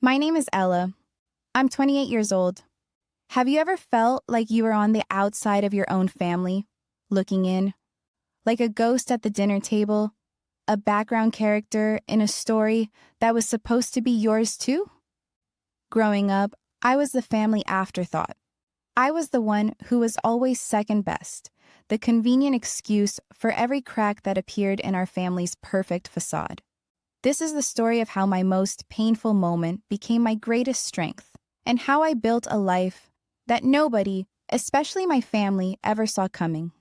My name is Ella. I'm 28 years old. Have you ever felt like you were on the outside of your own family, looking in, like a ghost at the dinner table, a background character in a story that was supposed to be yours too? Growing up, I was the family afterthought. I was the one who was always second best, the convenient excuse for every crack that appeared in our family's perfect facade. This is the story of how my most painful moment became my greatest strength, and how I built a life that nobody, especially my family, ever saw coming.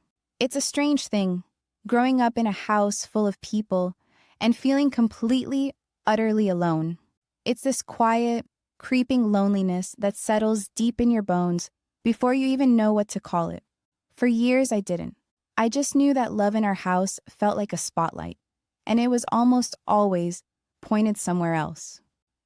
It's a strange thing, growing up in a house full of people and feeling completely, utterly alone. It's this quiet, creeping loneliness that settles deep in your bones before you even know what to call it. For years, I didn't. I just knew that love in our house felt like a spotlight, and it was almost always pointed somewhere else.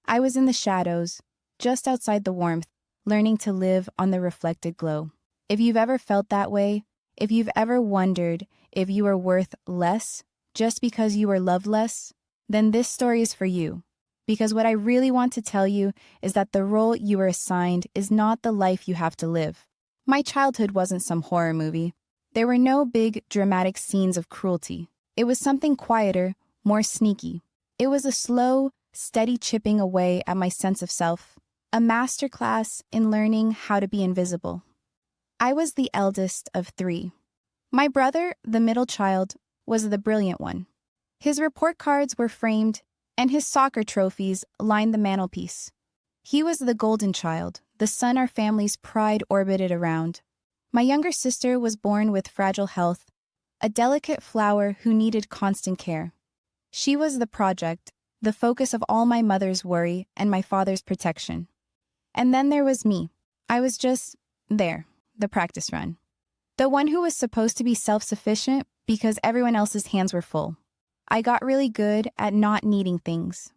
I was in the shadows, just outside the warmth, learning to live on the reflected glow. If you've ever felt that way, if you've ever wondered if you were worth less just because you were loved less, then this story is for you. Because what I really want to tell you is that the role you were assigned is not the life you have to live. My childhood wasn't some horror movie. There were no big, dramatic scenes of cruelty. It was something quieter, more sneaky. It was a slow, steady chipping away at my sense of self, a masterclass in learning how to be invisible. I was the eldest of three. My brother, the middle child, was the brilliant one. His report cards were framed, and his soccer trophies lined the mantelpiece. He was the golden child, the son our family's pride orbited around. My younger sister was born with fragile health, a delicate flower who needed constant care. She was the project, the focus of all my mother's worry and my father's protection. And then there was me. I was just there, the practice run. The one who was supposed to be self-sufficient because everyone else's hands were full. I got really good at not needing things.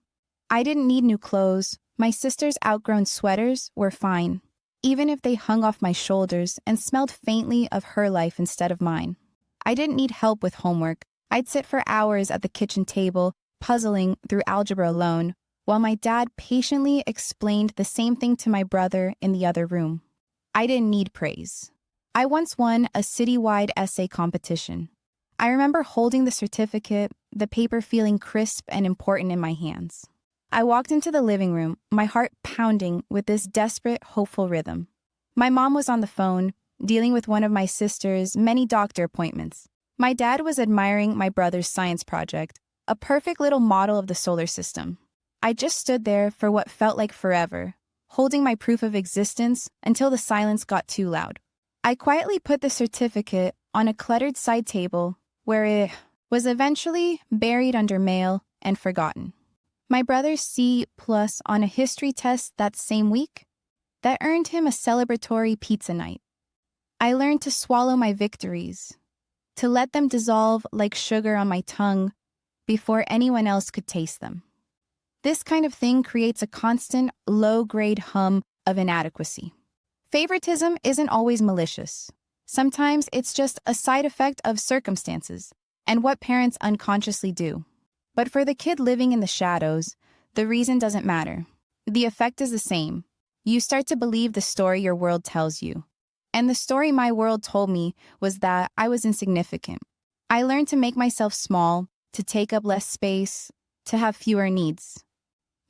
I didn't need new clothes. My sister's outgrown sweaters were fine, even if they hung off my shoulders and smelled faintly of her life instead of mine. I didn't need help with homework. I'd sit for hours at the kitchen table, puzzling through algebra alone, while my dad patiently explained the same thing to my brother in the other room. I didn't need praise. I once won a citywide essay competition. I remember holding the certificate, the paper feeling crisp and important in my hands. I walked into the living room, my heart pounding with this desperate, hopeful rhythm. My mom was on the phone, dealing with one of my sister's many doctor appointments. My dad was admiring my brother's science project, a perfect little model of the solar system. I just stood there for what felt like forever, holding my proof of existence until the silence got too loud. I quietly put the certificate on a cluttered side table where it was eventually buried under mail and forgotten. My brother's C+ on a history test that same week, that earned him a celebratory pizza night. I learned to swallow my victories, to let them dissolve like sugar on my tongue before anyone else could taste them. This kind of thing creates a constant, low-grade hum of inadequacy. Favoritism isn't always malicious. Sometimes it's just a side effect of circumstances and what parents unconsciously do. But for the kid living in the shadows, the reason doesn't matter. The effect is the same. You start to believe the story your world tells you. And the story my world told me was that I was insignificant. I learned to make myself small, to take up less space, to have fewer needs.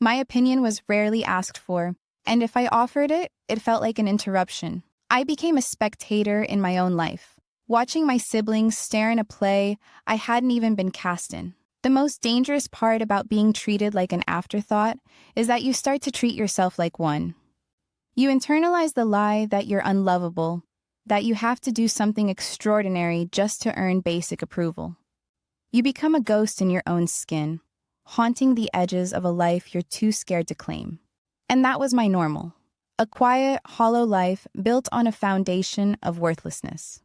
My opinion was rarely asked for, and if I offered it, it felt like an interruption. I became a spectator in my own life, watching my siblings stare in a play I hadn't even been cast in. The most dangerous part about being treated like an afterthought is that you start to treat yourself like one. You internalize the lie that you're unlovable, that you have to do something extraordinary just to earn basic approval. You become a ghost in your own skin, haunting the edges of a life you're too scared to claim. And that was my normal. A quiet, hollow life built on a foundation of worthlessness.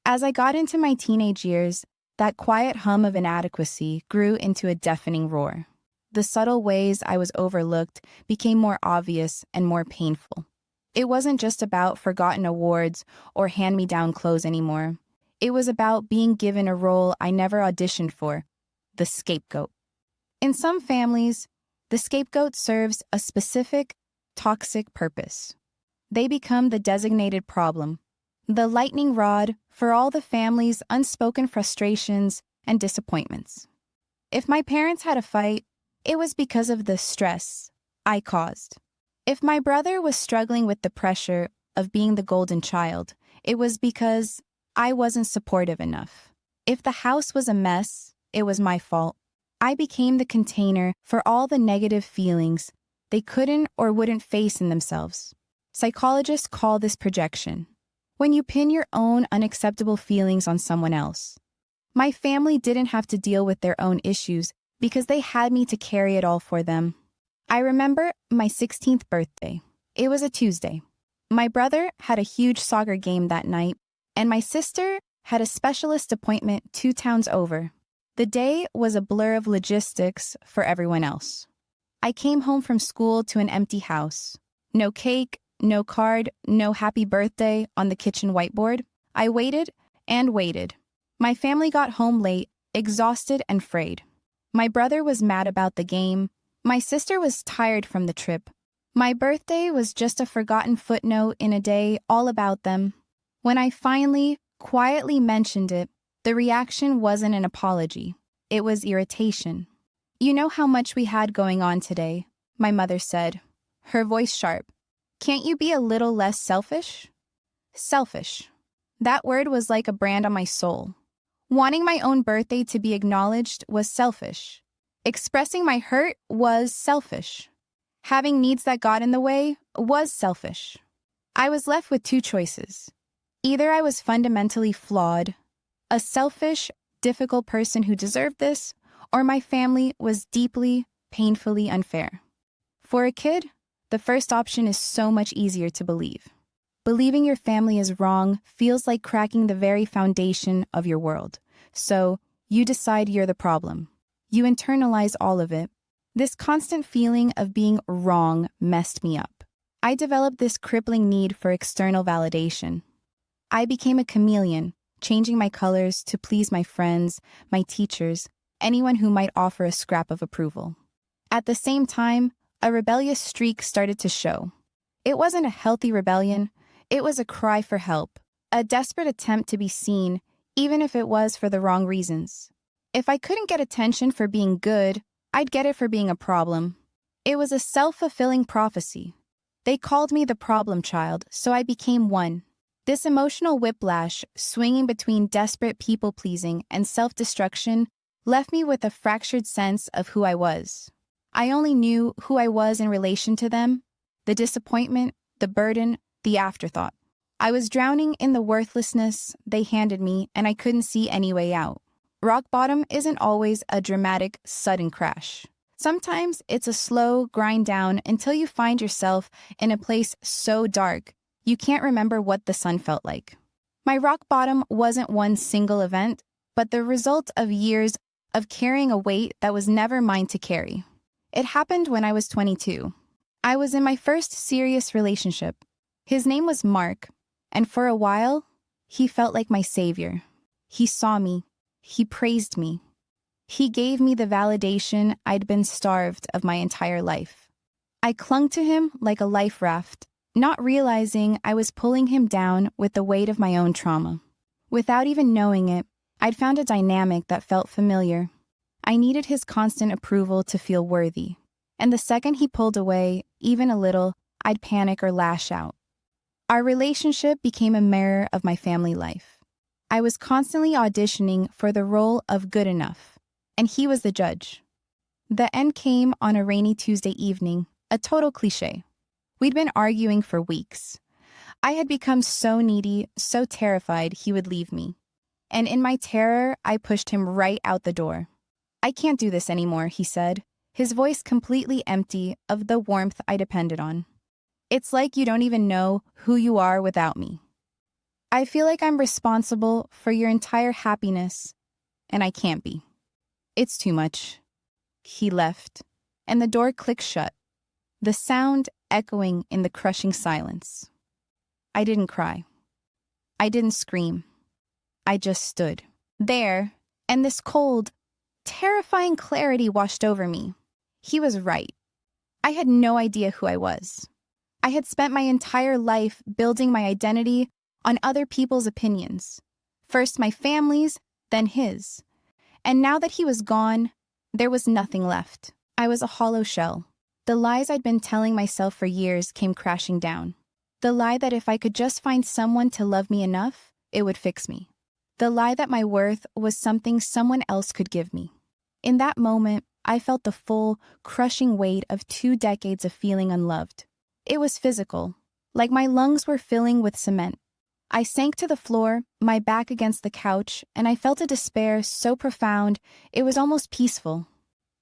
As I got into my teenage years, that quiet hum of inadequacy grew into a deafening roar. The subtle ways I was overlooked became more obvious and more painful. It wasn't just about forgotten awards or hand-me-down clothes anymore. It was about being given a role I never auditioned for, the scapegoat. In some families, The scapegoat serves a specific, toxic purpose. They become the designated problem, the lightning rod for all the family's unspoken frustrations and disappointments. If my parents had a fight, it was because of the stress I caused. If my brother was struggling with the pressure of being the golden child, it was because I wasn't supportive enough. If the house was a mess, it was my fault. I became the container for all the negative feelings they couldn't or wouldn't face in themselves. Psychologists call this projection, when you pin your own unacceptable feelings on someone else. My family didn't have to deal with their own issues because they had me to carry it all for them. I remember my 16th birthday. It was a Tuesday. My brother had a huge soccer game that night, and my sister had a specialist appointment 2 towns over. The day was a blur of logistics for everyone else. I came home from school to an empty house. No cake, no card, no happy birthday on the kitchen whiteboard. I waited and waited. My family got home late, exhausted and frayed. My brother was mad about the game. My sister was tired from the trip. My birthday was just a forgotten footnote in a day all about them. When I finally, quietly mentioned it, the reaction wasn't an apology. It was irritation. "You know how much we had going on today," my mother said, her voice sharp. "Can't you be a little less selfish?" Selfish. That word was like a brand on my soul. Wanting my own birthday to be acknowledged was selfish. Expressing my hurt was selfish. Having needs that got in the way was selfish. I was left with 2 choices. Either I was fundamentally flawed, a selfish, difficult person who deserved this, or my family was deeply, painfully unfair. For a kid, the first option is so much easier to believe. Believing your family is wrong feels like cracking the very foundation of your world. So, you decide you're the problem. You internalize all of it. This constant feeling of being wrong messed me up. I developed this crippling need for external validation. I became a chameleon, changing my colors to please my friends, my teachers, anyone who might offer a scrap of approval. At the same time, a rebellious streak started to show. It wasn't a healthy rebellion. It was a cry for help, a desperate attempt to be seen, even if it was for the wrong reasons. If I couldn't get attention for being good, I'd get it for being a problem. It was a self-fulfilling prophecy. They called me the problem child, so I became one. This emotional whiplash, swinging between desperate people-pleasing and self-destruction, left me with a fractured sense of who I was. I only knew who I was in relation to them, the disappointment, the burden, the afterthought. I was drowning in the worthlessness they handed me, and I couldn't see any way out. Rock bottom isn't always a dramatic, sudden crash. Sometimes it's a slow grind down until you find yourself in a place so dark you can't remember what the sun felt like. My rock bottom wasn't one single event, but the result of years of carrying a weight that was never mine to carry. It happened when I was 22. I was in my first serious relationship. His name was Mark, and for a while, he felt like my savior. He saw me. He praised me. He gave me the validation I'd been starved of my entire life. I clung to him like a life raft, not realizing I was pulling him down with the weight of my own trauma. Without even knowing it, I'd found a dynamic that felt familiar. I needed his constant approval to feel worthy, and the second he pulled away, even a little, I'd panic or lash out. Our relationship became a mirror of my family life. I was constantly auditioning for the role of good enough, and he was the judge. The end came on a rainy Tuesday evening, a total cliché. We'd been arguing for weeks. I had become so needy, so terrified he would leave me. And in my terror, I pushed him right out the door. "I can't do this anymore," he said, his voice completely empty of the warmth I depended on. "It's like you don't even know who you are without me. I feel like I'm responsible for your entire happiness, and I can't be. It's too much." He left, and the door clicked shut, the sound echoing in the crushing silence. I didn't cry. I didn't scream. I just stood there, and this cold, terrifying clarity washed over me. He was right. I had no idea who I was. I had spent my entire life building my identity on other people's opinions. First my family's, then his. And now that he was gone, there was nothing left. I was a hollow shell. The lies I'd been telling myself for years came crashing down. The lie that if I could just find someone to love me enough, it would fix me. The lie that my worth was something someone else could give me. In that moment, I felt the full, crushing weight of 2 decades of feeling unloved. It was physical, like my lungs were filling with cement. I sank to the floor, my back against the couch, and I felt a despair so profound it was almost peaceful.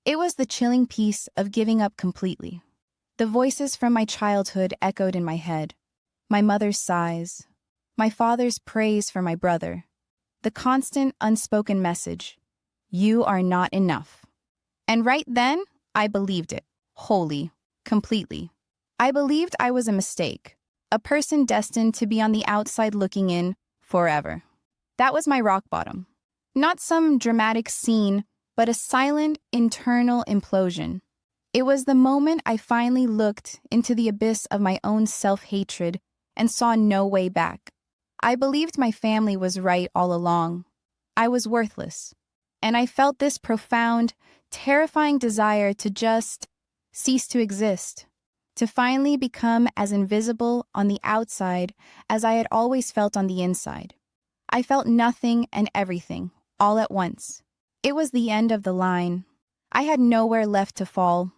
It was the chilling peace of giving up completely. The voices from my childhood echoed in my head. My mother's sighs, my father's praise for my brother, the constant unspoken message, "You are not enough." And right then, I believed it, wholly, completely. I believed I was a mistake, a person destined to be on the outside looking in forever. That was my rock bottom. Not some dramatic scene, but a silent, internal implosion. It was the moment I finally looked into the abyss of my own self-hatred and saw no way back. I believed my family was right all along. I was worthless. And I felt this profound, terrifying desire to just cease to exist, to finally become as invisible on the outside as I had always felt on the inside. I felt nothing and everything, all at once. It was the end of the line. I had nowhere left to fall.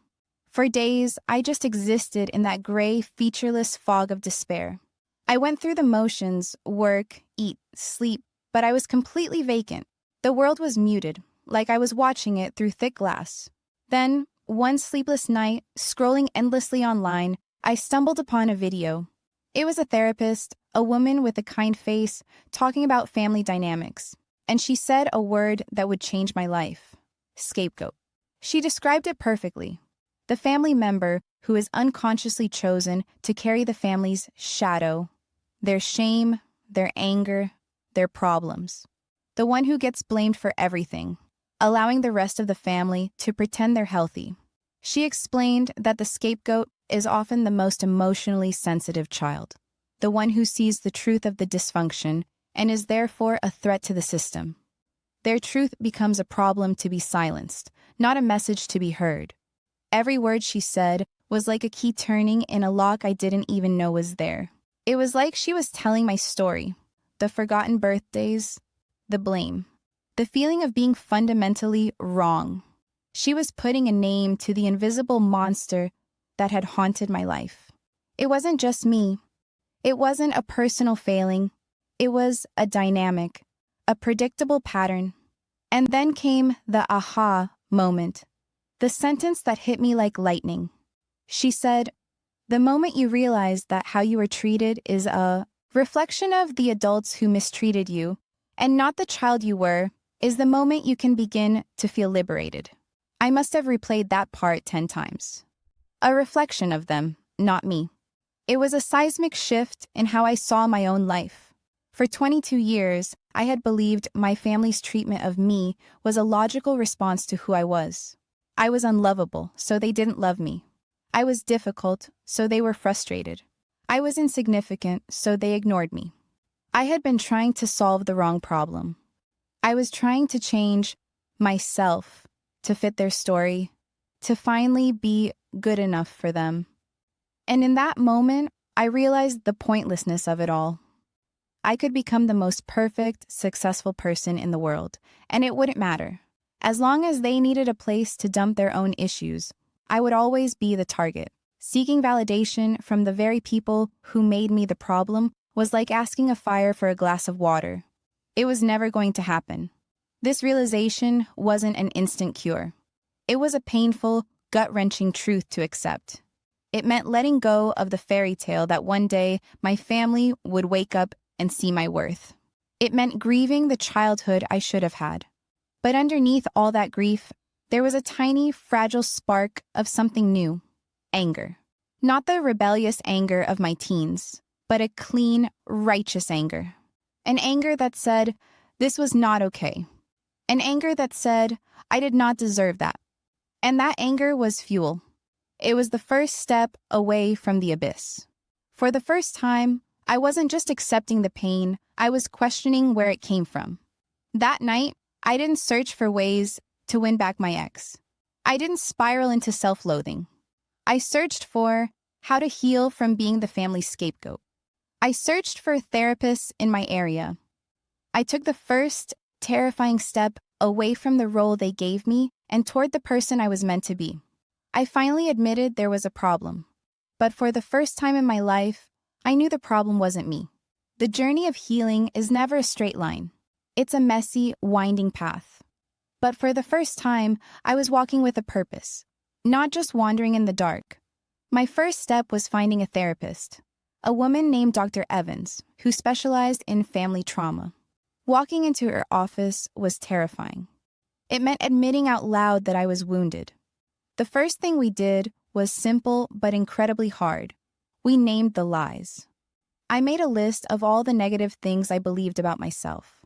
For days, I just existed in that gray, featureless fog of despair. I went through the motions, work, eat, sleep, but I was completely vacant. The world was muted, like I was watching it through thick glass. Then, one sleepless night, scrolling endlessly online, I stumbled upon a video. It was a therapist, a woman with a kind face, talking about family dynamics. And she said a word that would change my life: scapegoat. She described it perfectly. The family member who is unconsciously chosen to carry the family's shadow, their shame, their anger, their problems. The one who gets blamed for everything, allowing the rest of the family to pretend they're healthy. She explained that the scapegoat is often the most emotionally sensitive child, the one who sees the truth of the dysfunction and is therefore a threat to the system. Their truth becomes a problem to be silenced, not a message to be heard. Every word she said was like a key turning in a lock I didn't even know was there. It was like she was telling my story, the forgotten birthdays, the blame, the feeling of being fundamentally wrong. She was putting a name to the invisible monster that had haunted my life. It wasn't just me. It wasn't a personal failing. It was a dynamic, a predictable pattern. And then came the aha moment, the sentence that hit me like lightning. She said, "The moment you realize that how you were treated is a reflection of the adults who mistreated you, and not the child you were, is the moment you can begin to feel liberated." I must have replayed that part 10 times. A reflection of them, not me. It was a seismic shift in how I saw my own life. For 22 years, I had believed my family's treatment of me was a logical response to who I was. I was unlovable, so they didn't love me. I was difficult, so they were frustrated. I was insignificant, so they ignored me. I had been trying to solve the wrong problem. I was trying to change myself to fit their story, to finally be good enough for them. And in that moment, I realized the pointlessness of it all. I could become the most perfect, successful person in the world, and it wouldn't matter. As long as they needed a place to dump their own issues, I would always be the target. Seeking validation from the very people who made me the problem was like asking a fire for a glass of water. It was never going to happen. This realization wasn't an instant cure. It was a painful, gut-wrenching truth to accept. It meant letting go of the fairy tale that one day my family would wake up and see my worth. It meant grieving the childhood I should have had. But underneath all that grief, there was a tiny, fragile spark of something new: anger. Not the rebellious anger of my teens, but a clean, righteous anger. An anger that said, this was not okay. An anger that said, I did not deserve that. And that anger was fuel. It was the first step away from the abyss. For the first time, I wasn't just accepting the pain, I was questioning where it came from. That night, I didn't search for ways to win back my ex. I didn't spiral into self-loathing. I searched for how to heal from being the family scapegoat. I searched for therapists in my area. I took the first terrifying step away from the role they gave me and toward the person I was meant to be. I finally admitted there was a problem. But for the first time in my life, I knew the problem wasn't me. The journey of healing is never a straight line. It's a messy, winding path. But for the first time, I was walking with a purpose, not just wandering in the dark. My first step was finding a therapist, a woman named Dr. Evans, who specialized in family trauma. Walking into her office was terrifying. It meant admitting out loud that I was wounded. The first thing we did was simple but incredibly hard. We named the lies. I made a list of all the negative things I believed about myself.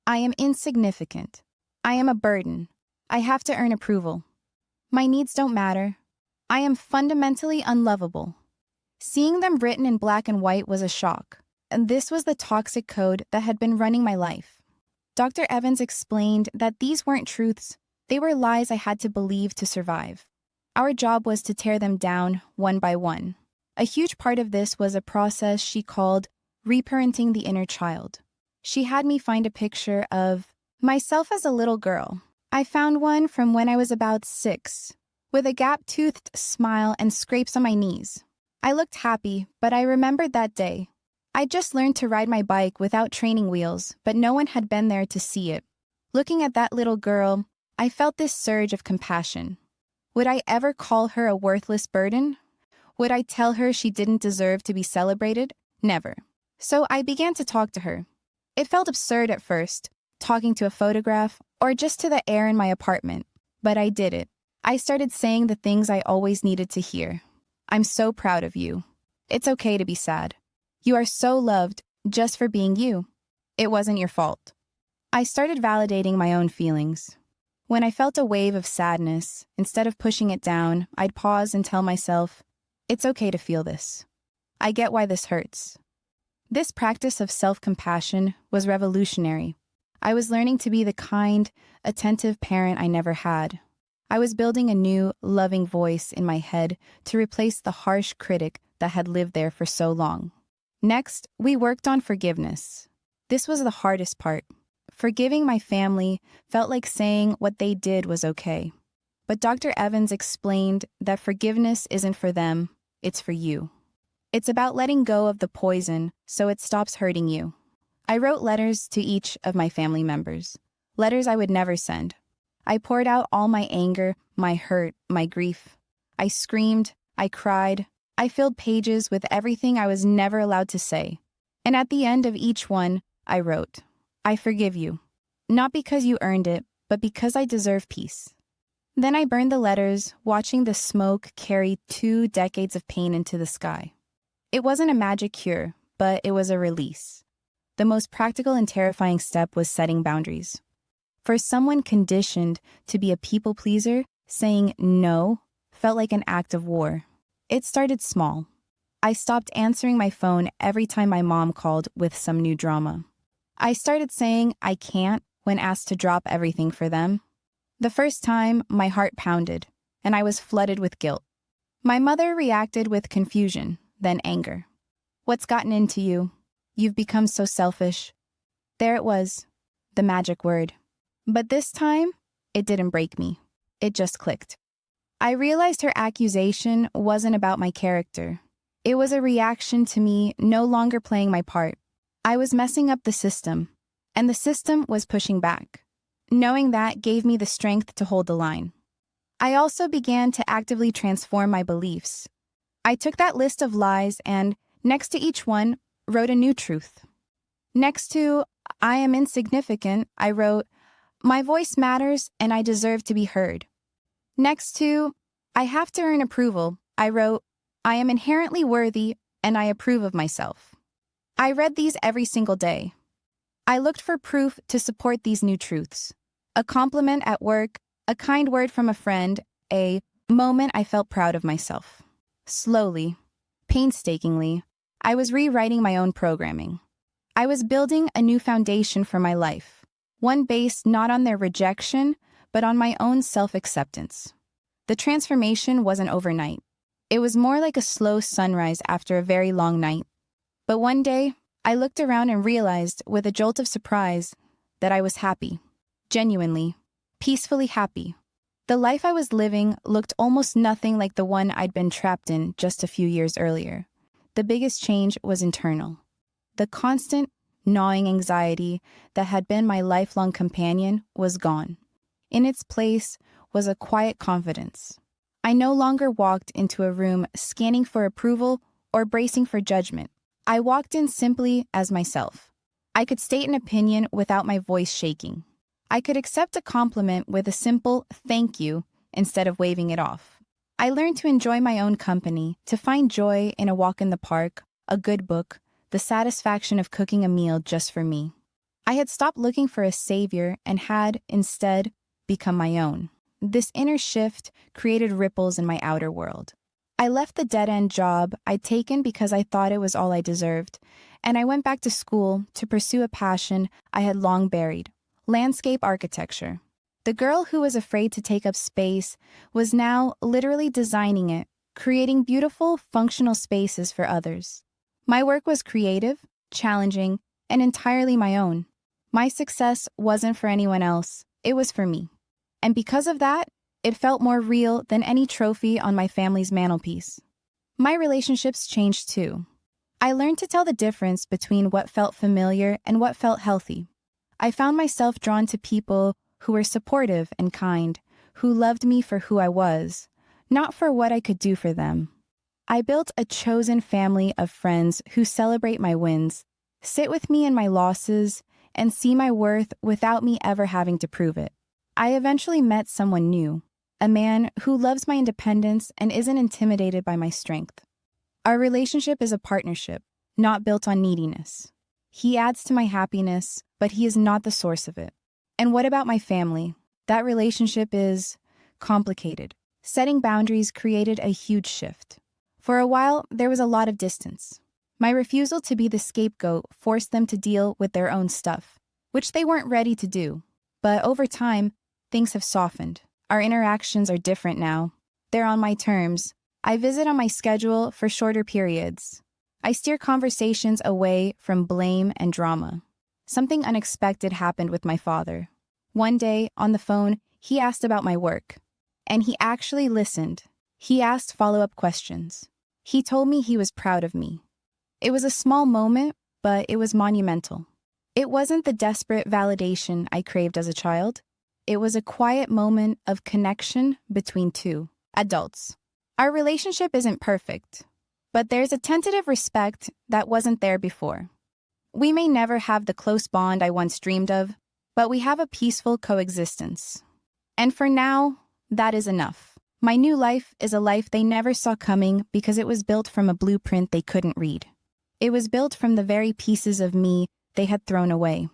I am insignificant. I am a burden. I have to earn approval. My needs don't matter. I am fundamentally unlovable. Seeing them written in black and white was a shock, and this was the toxic code that had been running my life. Dr. Evans explained that these weren't truths, they were lies I had to believe to survive. Our job was to tear them down one by one. A huge part of this was a process she called reparenting the inner child. She had me find a picture of myself as a little girl. I found one from when I was about 6, with a gap-toothed smile and scrapes on my knees. I looked happy, but I remembered that day. I just learned to ride my bike without training wheels, but no one had been there to see it. Looking at that little girl, I felt this surge of compassion. Would I ever call her a worthless burden? Would I tell her she didn't deserve to be celebrated? Never. So I began to talk to her. It felt absurd at first, talking to a photograph or just to the air in my apartment, but I did it. I started saying the things I always needed to hear. I'm so proud of you. It's okay to be sad. You are so loved just for being you. It wasn't your fault. I started validating my own feelings. When I felt a wave of sadness, instead of pushing it down, I'd pause and tell myself, it's okay to feel this. I get why this hurts. This practice of self-compassion was revolutionary. I was learning to be the kind, attentive parent I never had. I was building a new, loving voice in my head to replace the harsh critic that had lived there for so long. Next, we worked on forgiveness. This was the hardest part. Forgiving my family felt like saying what they did was okay. But Dr. Evans explained that forgiveness isn't for them, it's for you. It's about letting go of the poison so it stops hurting you. I wrote letters to each of my family members, letters I would never send. I poured out all my anger, my hurt, my grief. I screamed, I cried, I filled pages with everything I was never allowed to say. And at the end of each one, I wrote, I forgive you. Not because you earned it, but because I deserve peace. Then I burned the letters, watching the smoke carry 2 decades of pain into the sky. It wasn't a magic cure, but it was a release. The most practical and terrifying step was setting boundaries. For someone conditioned to be a people pleaser, saying no felt like an act of war. It started small. I stopped answering my phone every time my mom called with some new drama. I started saying I can't when asked to drop everything for them. The first time, my heart pounded, and I was flooded with guilt. My mother reacted with confusion, then anger. What's gotten into you? You've become so selfish. There it was, the magic word. But this time, it didn't break me. It just clicked. I realized her accusation wasn't about my character. It was a reaction to me no longer playing my part. I was messing up the system, and the system was pushing back. Knowing that gave me the strength to hold the line. I also began to actively transform my beliefs. I took that list of lies and, next to each one, wrote a new truth. Next to, I am insignificant, I wrote, my voice matters and I deserve to be heard. Next to, I have to earn approval, I wrote, I am inherently worthy and I approve of myself. I read these every single day. I looked for proof to support these new truths. A compliment at work, a kind word from a friend, A moment I felt proud of myself. Slowly, painstakingly, I was rewriting my own programming. I was building a new foundation for my life, one based not on their rejection, but on my own self-acceptance. The transformation wasn't overnight. It was more like a slow sunrise after a very long night. But one day, I looked around and realized, with a jolt of surprise, that I was happy. Genuinely, peacefully happy. The life I was living looked almost nothing like the one I'd been trapped in just a few years earlier. The biggest change was internal. The constant, gnawing anxiety that had been my lifelong companion was gone. In its place was a quiet confidence. I no longer walked into a room scanning for approval or bracing for judgment. I walked in simply as myself. I could state an opinion without my voice shaking. I could accept a compliment with a simple thank you instead of waving it off. I learned to enjoy my own company, to find joy in a walk in the park, a good book, the satisfaction of cooking a meal just for me. I had stopped looking for a savior and had, instead, become my own. This inner shift created ripples in my outer world. I left the dead-end job I'd taken because I thought it was all I deserved, and I went back to school to pursue a passion I had long buried: landscape architecture. The girl who was afraid to take up space was now literally designing it, creating beautiful, functional spaces for others. My work was creative, challenging, and entirely my own. My success wasn't for anyone else, it was for me. And because of that, it felt more real than any trophy on my family's mantelpiece. My relationships changed too. I learned to tell the difference between what felt familiar and what felt healthy. I found myself drawn to people who were supportive and kind, who loved me for who I was, not for what I could do for them. I built a chosen family of friends who celebrate my wins, sit with me in my losses, and see my worth without me ever having to prove it. I eventually met someone new, a man who loves my independence and isn't intimidated by my strength. Our relationship is a partnership, not built on neediness. He adds to my happiness, but he is not the source of it. And what about my family? That relationship is complicated. Setting boundaries created a huge shift. For a while, there was a lot of distance. My refusal to be the scapegoat forced them to deal with their own stuff, which they weren't ready to do. But over time, things have softened. Our interactions are different now. They're on my terms. I visit on my schedule for shorter periods. I steer conversations away from blame and drama. Something unexpected happened with my father. One day, on the phone, he asked about my work. And he actually listened. He asked follow-up questions. He told me he was proud of me. It was a small moment, but it was monumental. It wasn't the desperate validation I craved as a child. It was a quiet moment of connection between two adults. Our relationship isn't perfect, but there's a tentative respect that wasn't there before. We may never have the close bond I once dreamed of, but we have a peaceful coexistence. And for now, that is enough. My new life is a life they never saw coming because it was built from a blueprint they couldn't read. It was built from the very pieces of me they had thrown away.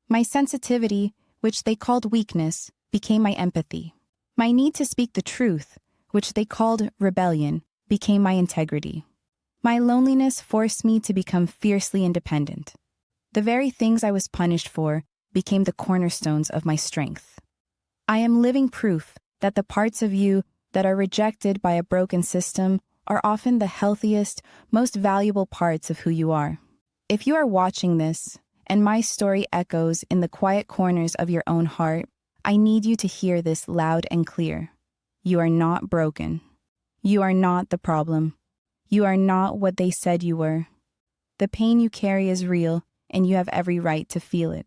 My sensitivity, which they called weakness, became my empathy. My need to speak the truth, which they called rebellion, became my integrity. My loneliness forced me to become fiercely independent. The very things I was punished for became the cornerstones of my strength. I am living proof that the parts of you that are rejected by a broken system are often the healthiest, most valuable parts of who you are. If you are watching this, and my story echoes in the quiet corners of your own heart, I need you to hear this loud and clear. You are not broken. You are not the problem. You are not what they said you were. The pain you carry is real, and you have every right to feel it.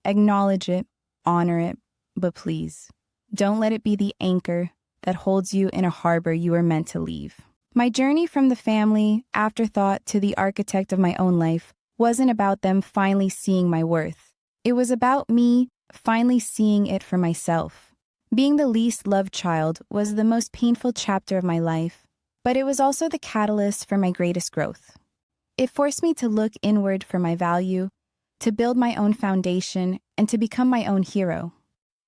Acknowledge it, honor it, but please, don't let it be the anchor that holds you in a harbor you were meant to leave. My journey from the family afterthought to the architect of my own life wasn't about them finally seeing my worth. It was about me finally seeing it for myself. Being the least loved child was the most painful chapter of my life, but it was also the catalyst for my greatest growth. It forced me to look inward for my value, to build my own foundation, and to become my own hero.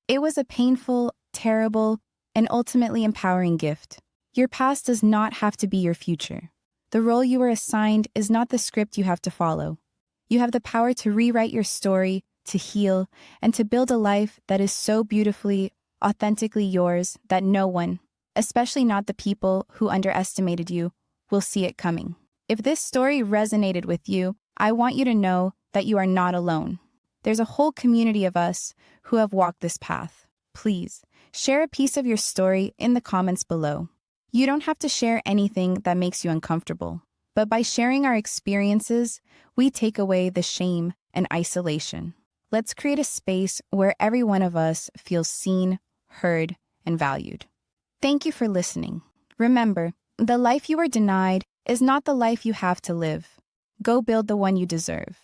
It was a painful, terrible, an ultimately empowering gift. Your past does not have to be your future. The role you were assigned is not the script you have to follow. You have the power to rewrite your story, to heal, and to build a life that is so beautifully, authentically yours that no one, especially not the people who underestimated you, will see it coming. If this story resonated with you, I want you to know that you are not alone. There's a whole community of us who have walked this path. Please, share a piece of your story in the comments below. You don't have to share anything that makes you uncomfortable, but by sharing our experiences, we take away the shame and isolation. Let's create a space where every one of us feels seen, heard, and valued. Thank you for listening. Remember, the life you were denied is not the life you have to live. Go build the one you deserve.